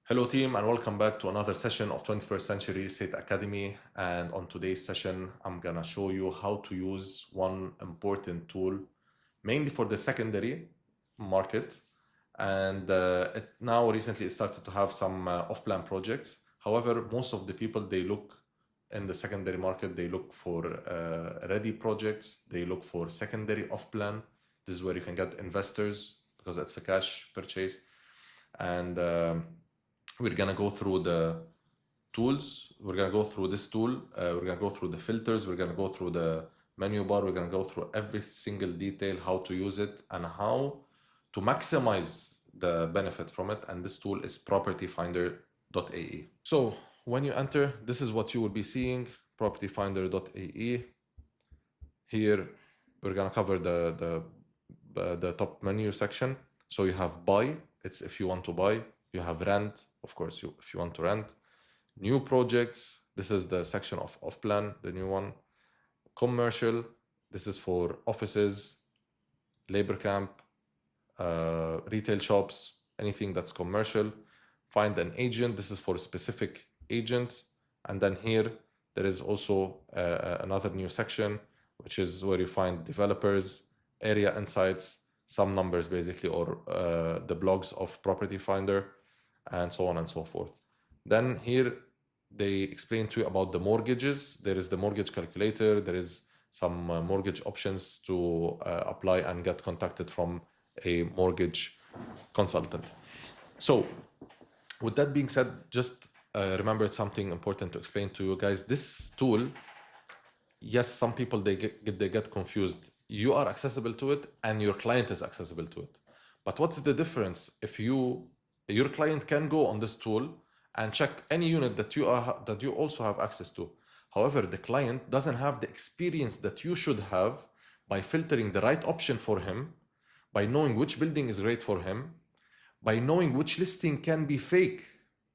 Hello team and welcome back to another session of 21st Century Real Estate Academy, and on today's session I'm gonna show you how to use one important tool mainly for the secondary market, and it now recently started to have some off-plan projects. However, most of the people, they look in the secondary market, they look for ready projects, they look for secondary off-plan. This is where you can get investors because it's a cash purchase, and we're gonna go through the tools. We're gonna go through this tool. We're gonna go through the filters. We're gonna go through the menu bar. We're gonna go through every single detail, how to use it and how to maximize the benefit from it. And this tool is propertyfinder.ae. So when you enter, this is what you will be seeing, propertyfinder.ae. Here, we're gonna cover the top menu section. So you have buy, it's if you want to buy. You have rent, of course, if you want to rent. New projects, this is the section of off-plan, the new one. Commercial, this is for offices, labor camp, retail shops, anything that's commercial. Find an agent, this is for a specific agent. And then here, there is also another new section, which is where you find developers, area insights, some numbers basically, or the blogs of Property Finder, and so on and so forth. Then here they explain to you about the mortgages. There is the mortgage calculator. There is some mortgage options to apply and get contacted from a mortgage consultant. So with that being said, just remember something important to explain to you guys. This tool, yes, some people they get confused. You are accessible to it and your client is accessible to it. But what's the difference if your client can go on this tool and check any unit that you also have access to. However, the client doesn't have the experience that you should have by filtering the right option for him, by knowing which building is great for him, by knowing which listing can be fake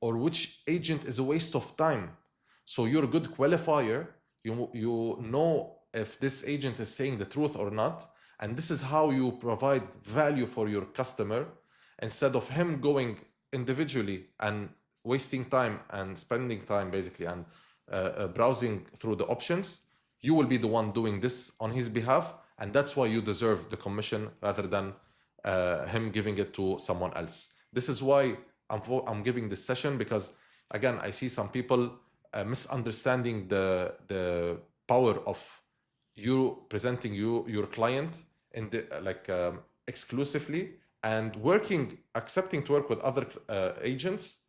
or which agent is a waste of time. So you're a good qualifier. You know if this agent is saying the truth or not, and this is how you provide value for your customer. Instead of him going individually and wasting time and spending time basically and browsing through the options, you will be the one doing this on his behalf, and that's why you deserve the commission rather than him giving it to someone else. This is why I'm giving this session, because again, I see some people misunderstanding the power of you presenting your client in the exclusively, and accepting to work with other agents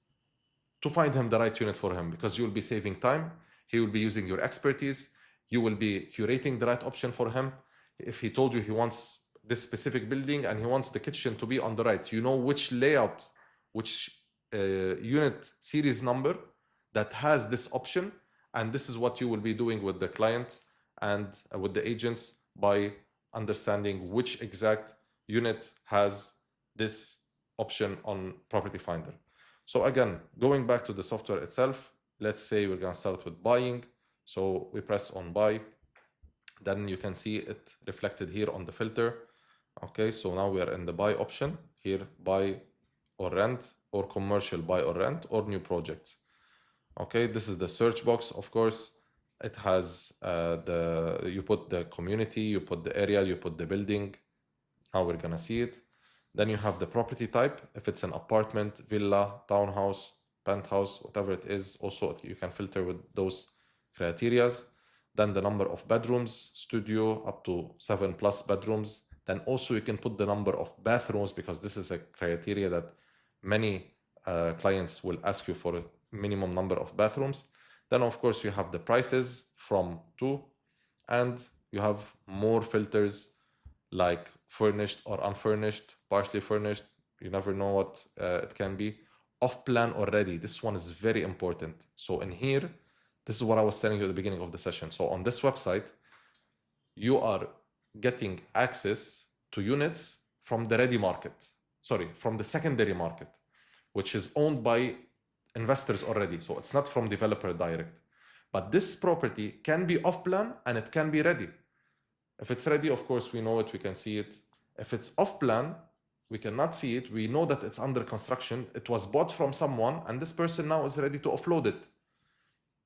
to find him the right unit for him, because you will be saving time. He will be using your expertise. You will be curating the right option for him. If he told you he wants this specific building and he wants the kitchen to be on the right, you know which layout, which unit series number that has this option. And this is what you will be doing with the client and with the agents, by understanding which exact unit has this option on Property Finder. So again, going back to the software itself, let's say we're going to start with buying. So we press on buy. Then you can see it reflected here on the filter. Okay, so now we are in the buy option here, buy or rent, or commercial buy or rent, or new projects. Okay, this is the search box. Of course, it has you put the community, you put the area, you put the building. Now we're gonna see it. Then you have the property type. If it's an apartment, villa, townhouse, penthouse, whatever it is, also you can filter with those criterias. Then the number of bedrooms, studio up to 7+ bedrooms. Then also you can put the number of bathrooms, because this is a criteria that many clients will ask you for, a minimum number of bathrooms. Then of course you have the prices from to, and you have more filters like furnished or unfurnished, partially furnished. You never know what it can be. Off plan or ready. This one is very important. So in here, this is what I was telling you at the beginning of the session. So on this website, you are getting access to units from the ready market. Sorry, from the secondary market, which is owned by investors already. So it's not from developer direct. But this property can be off plan and it can be ready. If it's ready, of course, we know it, we can see it. If it's off plan, We cannot see it. We know that it's under construction. It was bought from someone, and this person now is ready to offload it.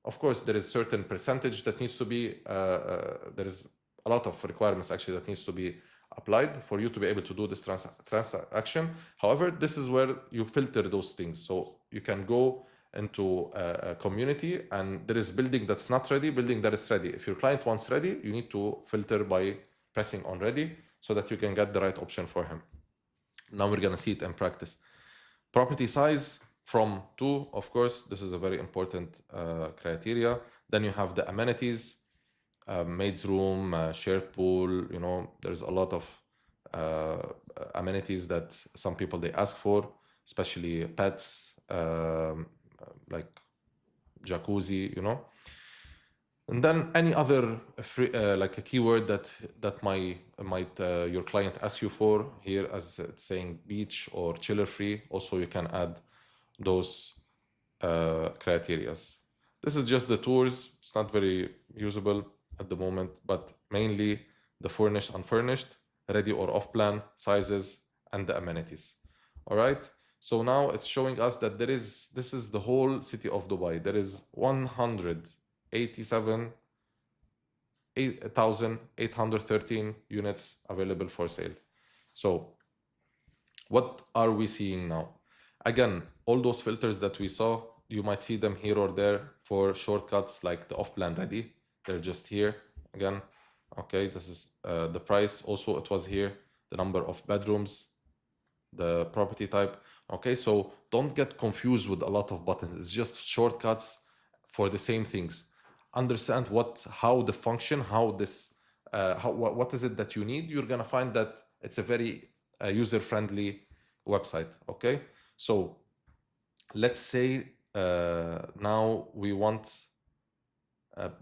Of course, there is certain percentage that needs to be, there is a lot of requirements actually that needs to be applied for you to be able to do this transaction. However, this is where you filter those things. So you can go into a community, and there is building that's not ready, building that is ready. If your client wants ready, you need to filter by pressing on ready so that you can get the right option for him. Now we're gonna see it in practice. Property size from 2, of course, this is a very important criteria. Then you have the amenities, maid's room, shared pool, you know, there's a lot of amenities that some people they ask for, especially pets, like jacuzzi, you know. And then any other free, like a keyword that might your client ask you for. Here, as it's saying beach or chiller free, also you can add those criterias. This is just the tours. It's not very usable at the moment, but mainly the furnished, unfurnished, ready or off plan, sizes, and the amenities. All right. So now it's showing us that this is the whole city of Dubai. There is 187,813 units available for sale. So what are we seeing now? Again, all those filters that we saw, you might see them here or there for shortcuts like the off-plan ready. They're just here again. Okay, this is the price. Also, it was here, the number of bedrooms, the property type. Okay, so don't get confused with a lot of buttons. It's just shortcuts for the same things. Understand how the function, what is it that you need. You're gonna find that it's a very user-friendly website. Okay, so let's say now we want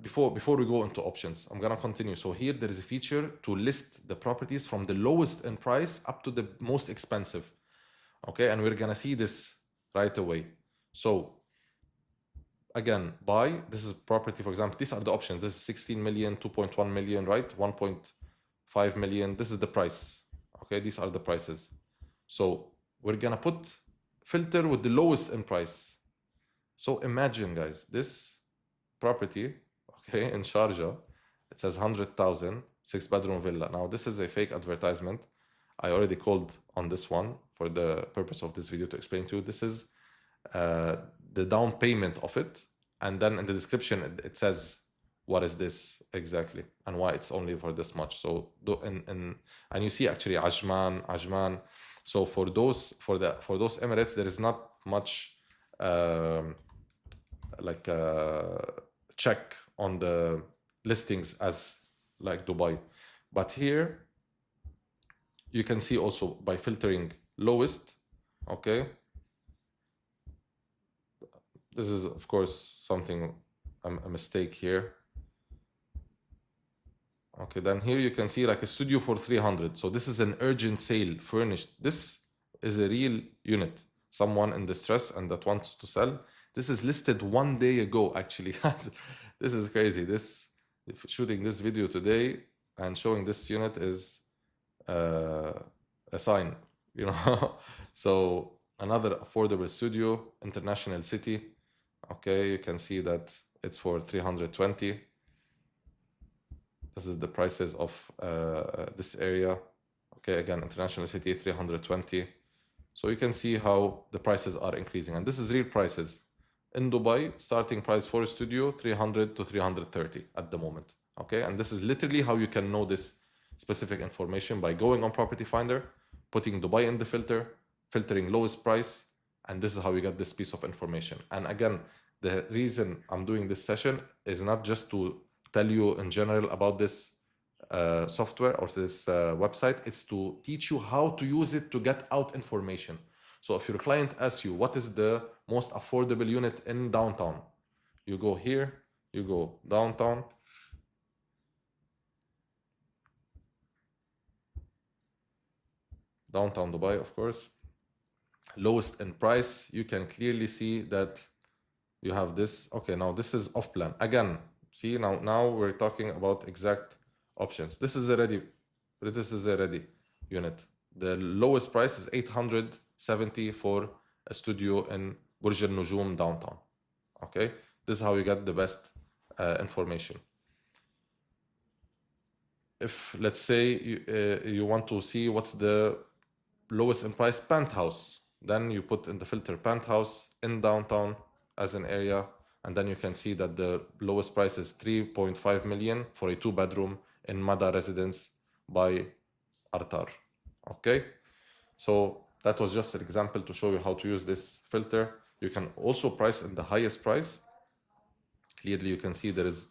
before we go into options, I'm gonna continue. So here there is a feature to list the properties from the lowest in price up to the most expensive. Okay, and we're gonna see this right away. So again, buy, this is property, for example, these are the options. This is 16 million, 2.1 million, right? 1.5 million. This is the price. Okay, these are the prices. So we're gonna put filter with the lowest in price. So imagine, guys, this property, okay, in Sharjah, it says 100,000, 6-bedroom villa. Now this is a fake advertisement. I already called on this one for the purpose of this video to explain to you. This is the down payment of it, and then in the description it says what is this exactly and why it's only for this much. So and you see actually Ajman. So for those Emirates, there is not much like check on the listings as like Dubai, but here you can see also by filtering lowest. Okay, this is of course something, a mistake here. Okay, then here you can see like a studio for 300. So this is an urgent sale, furnished. This is a real unit, someone in distress and that wants to sell. This is listed 1 day ago, actually. This is crazy. Shooting this video today and showing this unit is a sign, you know. So another affordable studio, international city. Okay, you can see that it's for 320. This is the prices of this area. Okay, again, international city, 320. So you can see how the prices are increasing, and this is real prices. In Dubai, starting price for a studio, 300 to 330 at the moment. Okay, and this is literally how you can know this specific information by going on Property Finder, putting Dubai in the filter, filtering lowest price, and this is how you get this piece of information. And again, the reason I'm doing this session is not just to tell you in general about this software or this website. It's to teach you how to use it to get out information. So if your client asks you what is the most affordable unit in downtown, you go here, you go downtown, Dubai, of course, lowest in price. You can clearly see that you have this. Okay, now this is off plan again. See, now we're talking about exact options. This is a ready unit. The lowest price is 870 for a studio in Burj Al Nujum downtown. Okay, this is how you get the best information. If let's say you want to see what's the lowest in price penthouse, then you put in the filter penthouse in downtown as an area, and then you can see that the lowest price is 3.5 million for a 2-bedroom in Mada residence by Artar. Okay, so that was just an example to show you how to use this filter. You can also price in the highest price. Clearly you can see there is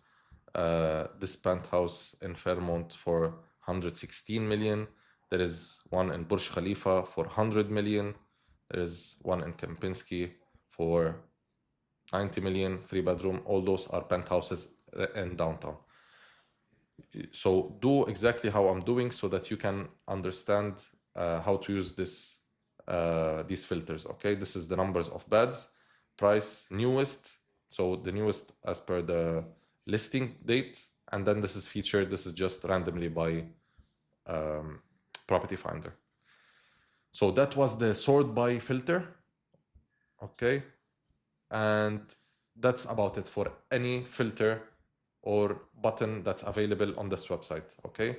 this penthouse in Fairmont for 116 million. There is one in Burj Khalifa for 100 million. There is one in Kempinski for 90 million, 3-bedroom. All those are penthouses in downtown. So do exactly how I'm doing so that you can understand how to use these filters. Okay, this is the numbers of beds, price, newest. So the newest as per the listing date, and then this is featured. This is just randomly by Property Finder. So that was the sort by filter. Okay, and that's about it for any filter or button that's available on this website. Okay,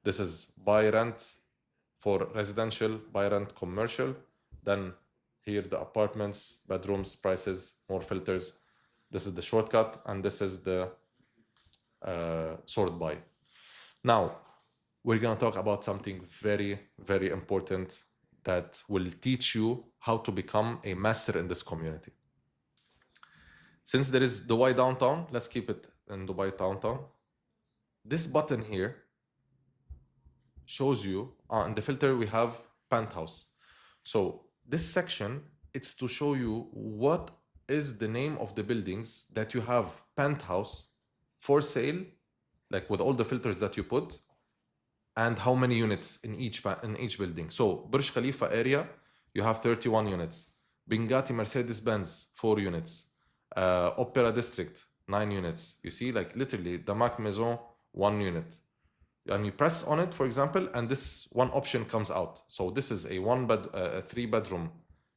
this is buy rent for residential, buy rent commercial. Then here the apartments, bedrooms, prices, more filters. This is the shortcut, and this is the sort by. Now we're going to talk about something very, very important that will teach you how to become a master in this community. Since there is Dubai downtown, let's keep it in Dubai downtown. This button here shows you in the filter we have penthouse. So this section, it's to show you what is the name of the buildings that you have penthouse for sale, like with all the filters that you put, and how many units in each building. So Burj Khalifa area, you have 31 units. Bengati Mercedes-Benz, 4 units. Opera District, 9 units. You see, like literally, Damac Maison, 1 unit. And you press on it, for example, and this one option comes out. So this is a 3-bedroom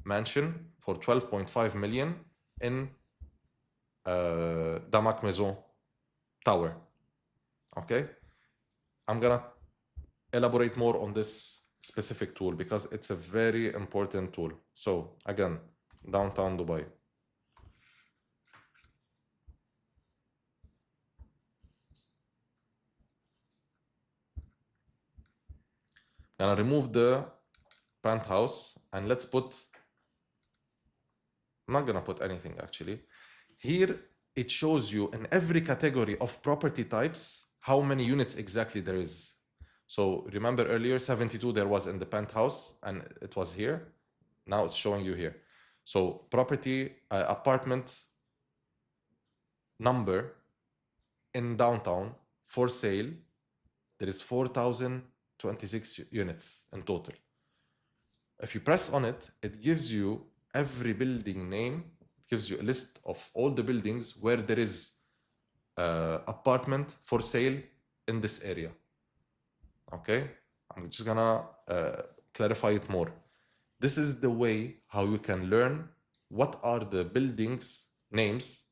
mansion for 12.5 million in Damac Maison Tower. Okay, I'm gonna elaborate more on this specific tool because it's a very important tool. So again, downtown Dubai. I'm gonna remove the penthouse and let's put, I'm not gonna put anything actually. Here it shows you in every category of property types how many units exactly there is. So remember earlier 72 there was in the penthouse and it was here. Now it's showing you here. So property apartment number in downtown for sale, there is 4,026 units in total. If you press on it, it gives you every building name. It gives you a list of all the buildings where there is apartment for sale in this area. Okay, I'm just gonna clarify it more. This is the way how you can learn what are the buildings names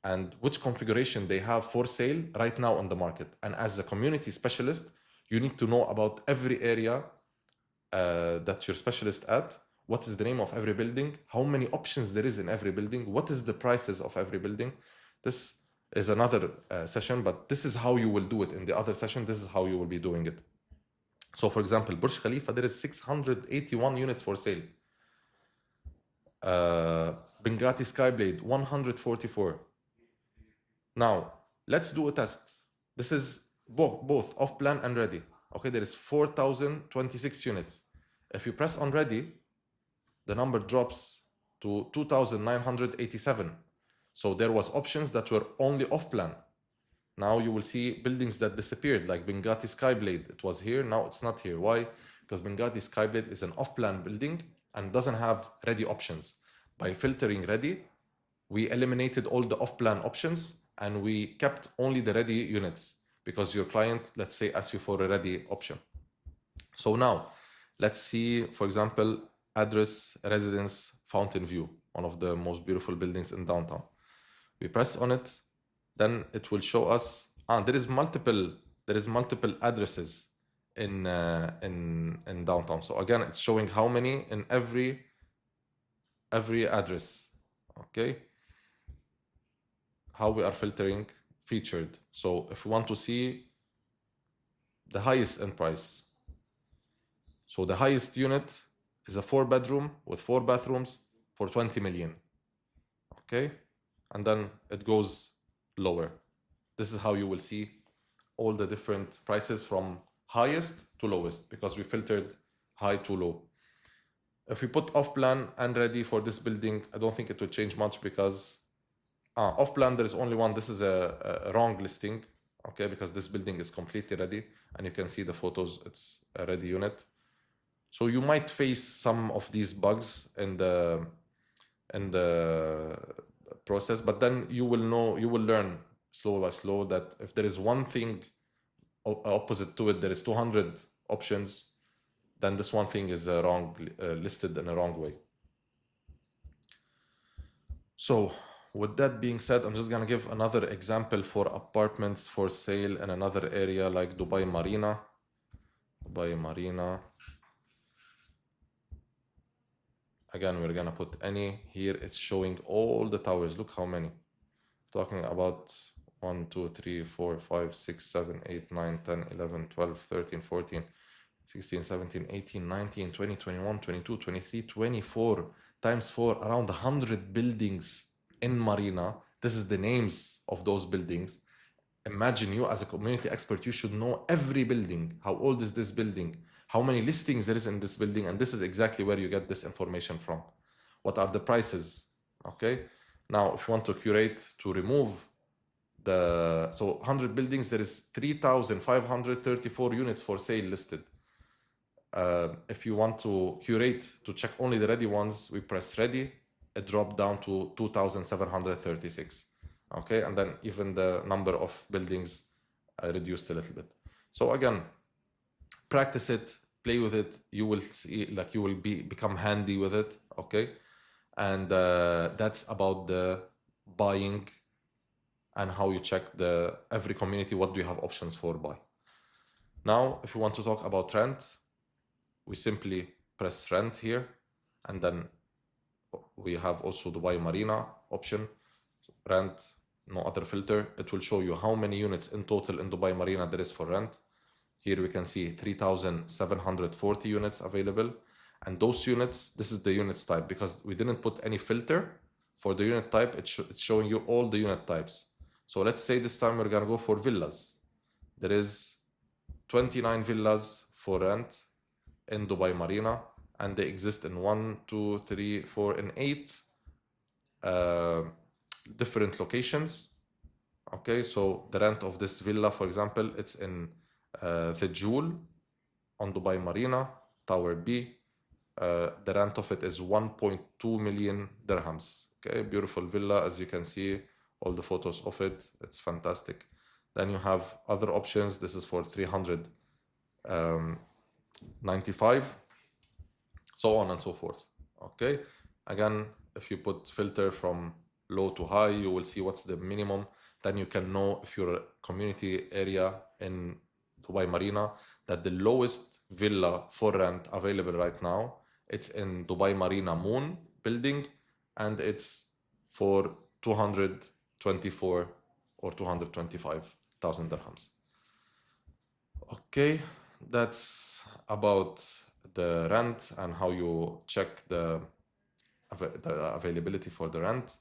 and which configuration they have for sale right now on the market. And as a community specialist, you need to know about every area that you're specialist at. What is the name of every building? How many options there is in every building? What is the prices of every building? This is another session, but this is how you will do it. In the other session, this is how you will be doing it. So for example, Burj Khalifa, there is 681 units for sale. Bengati Skyblade, 144. Now, let's do a test. This is both off plan and ready. Okay, there is 4,026 units. If you press on ready, the number drops to 2,987. So there was options that were only off plan. Now you will see buildings that disappeared, like Bengati Skyblade. It was here, now it's not here. Why? Because Bengati Skyblade is an off-plan building and doesn't have ready options. By filtering ready, we eliminated all the off-plan options and we kept only the ready units because your client, let's say, asks you for a ready option. So now, Let's see, for example, address residence Fountain View, one of the most beautiful buildings in downtown. We press on it, then it will show us there is multiple addresses in downtown. So again, it's showing how many in every address. Okay, how we are filtering featured. So if we want to see the highest end price, so the highest unit is a 4-bedroom with 4 bathrooms for 20 million. Okay, and then it goes lower. This is how you will see all the different prices from highest to lowest, because we filtered high to low. If we put off plan and ready for this building, I don't think it will change much, because off plan there is only one. This is a wrong listing, okay, because this building is completely ready, and you can see the photos, it's a ready unit. So you might face some of these bugs in the process, but then you will learn slow by slow that if there is one thing opposite to it, there is 200 options, then this one thing is wrong, listed in a wrong way. So with that being said, I'm just gonna give another example for apartments for sale in another area like Dubai Marina. Again, we're gonna put any. Here it's showing all the towers. Look how many. Talking about 1, 2, 3, 4, 5, 6, 7, 8, 9, 10, 11, 12, 13, 14, 16, 17, 18, 19, 20, 21, 22, 23, 24 times 4, around 100 buildings in Marina. This is the names of those buildings. Imagine, you as a community expert, you should know every building. How old is this building? How many listings there is in this building? And this is exactly where you get this information from. What are the prices? Okay. Now, if you want to curate to remove so 100 buildings, there is 3,534 units for sale listed. If you want to curate to check only the ready ones, we press ready. It dropped down to 2,736. Okay, and then even the number of buildings reduced a little bit. So again, practice it, play with it. You will see, like, you will become handy with it. Okay, and that's about the buying and how you check every community. What do you have options for buy? Now, if you want to talk about rent, we simply press rent here, and then we have also Dubai Marina option, rent, no other filter. It will show you how many units in total in Dubai Marina there is for rent. Here we can see 3,740 units available. And those units, this is the units type, because we didn't put any filter for the unit type. It's showing you all the unit types. So let's say this time we're gonna go for villas. There is 29 villas for rent in Dubai Marina, and they exist in 1, 2, 3, 4, and 8 different locations. Okay, so the rent of this villa, for example, it's in the Jewel on Dubai Marina, Tower B. The rent of it is 1.2 million dirhams. Okay, beautiful villa, as you can see, all the photos of it. It's fantastic. Then you have other options. This is for 395, so on and so forth. Okay, again, if you put filter from low to high, you will see what's the minimum. Then you can know if you're a community area in Dubai Marina that the lowest villa for rent available right now, it's in Dubai Marina Moon building, and it's for 224 or 225,000 dirhams. Okay, that's about the rent and how you check the availability for the rent.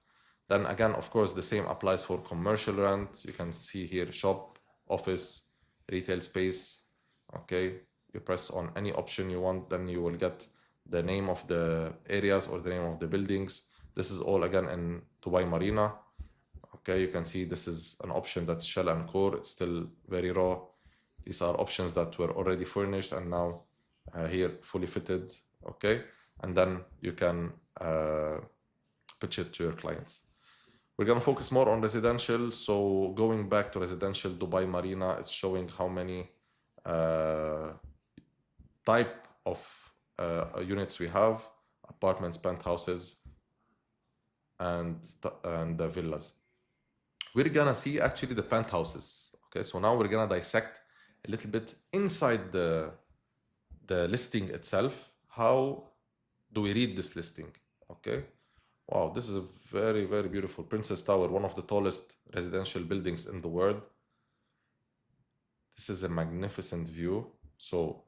Then again, of course, the same applies for commercial rent. You can see here shop, office, retail space. Okay, you press on any option you want, then you will get the name of the areas or the name of the buildings. This is all again in Dubai Marina. Okay, you can see this is an option that's shell and core. It's still very raw. These are options that were already furnished and now here fully fitted. Okay, and then you can pitch it to your clients. We're going to focus more on residential. So going back to residential Dubai Marina, it's showing how many type of units we have: apartments, penthouses, and the villas. We're gonna see actually the penthouses. Okay, so now we're gonna dissect a little bit inside the listing itself. How do we read this listing? Okay, wow, this is a very, very beautiful Princess Tower, one of the tallest residential buildings in the world. This is a magnificent view. So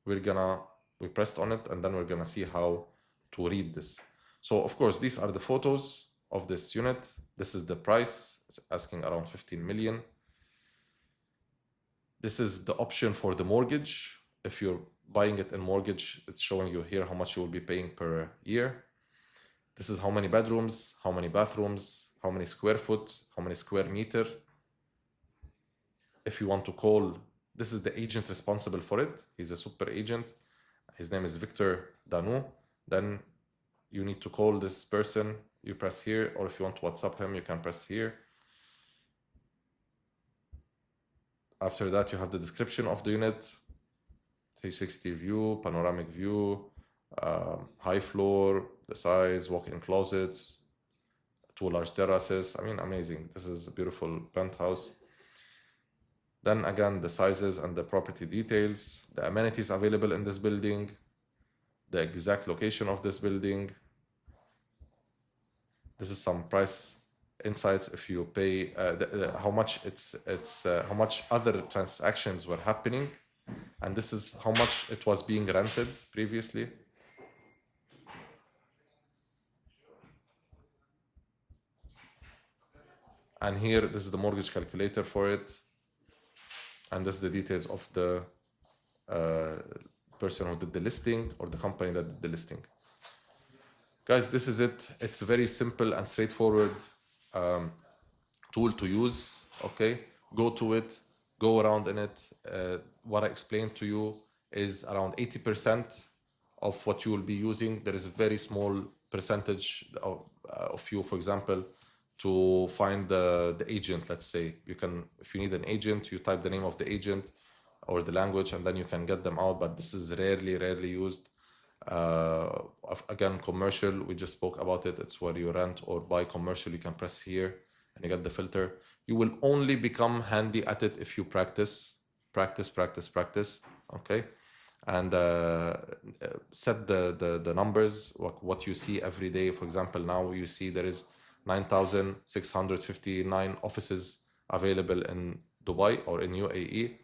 we pressed on it, and then we're gonna see how to read this. So of course, these are the photos of this unit. This is the price. It's asking around 15 million. This is the option for the mortgage. If you're buying it in mortgage, it's showing you here how much you will be paying per year. This is how many bedrooms, how many bathrooms, how many square foot, how many square meter. If you want to call, this is the agent responsible for it. He's a super agent. His name is Victor Danou. Then you need to call this person. You press here, or if you want to WhatsApp him, you can press here. After that, you have the description of the unit: 360 view, panoramic view, high floor, the size, walk-in closets, 2 large terraces. I mean, amazing. This is a beautiful penthouse. Then again, the sizes and the property details, the amenities available in this building, the exact location of this building. This is some price insights. If you pay how much how much other transactions were happening, and this is how much it was being rented previously. And here, this is the mortgage calculator for it, and this is the details of the person who did the listing, or the company that did the listing. Guys, this is it. It's a very simple and straightforward tool to use. Okay, go to it, go around in it. What I explained to you is around 80% of what you will be using. There is a very small percentage of you, for example, to find the agent. Let's say you can, if you need an agent, you type the name of the agent or the language, and then you can get them out. But this is rarely used. Again, commercial, we just spoke about it. It's where you rent or buy commercial. You can press here and you get the filter. You will only become handy at it if you practice. Okay, and set the numbers, what you see every day. For example, now you see there is 9,659 offices available in Dubai or in UAE.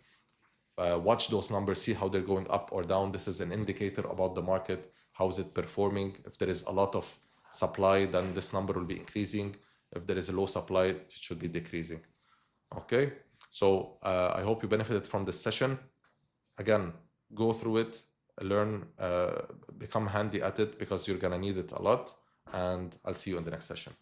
Watch those numbers, see how they're going up or down. This is an indicator about the market. How is it performing? If there is a lot of supply, then this number will be increasing. If there is a low supply, it should be decreasing. Okay, so I hope you benefited from this session. Again, go through it, learn, become handy at it, because you're gonna need it a lot. And I'll see you in the next session.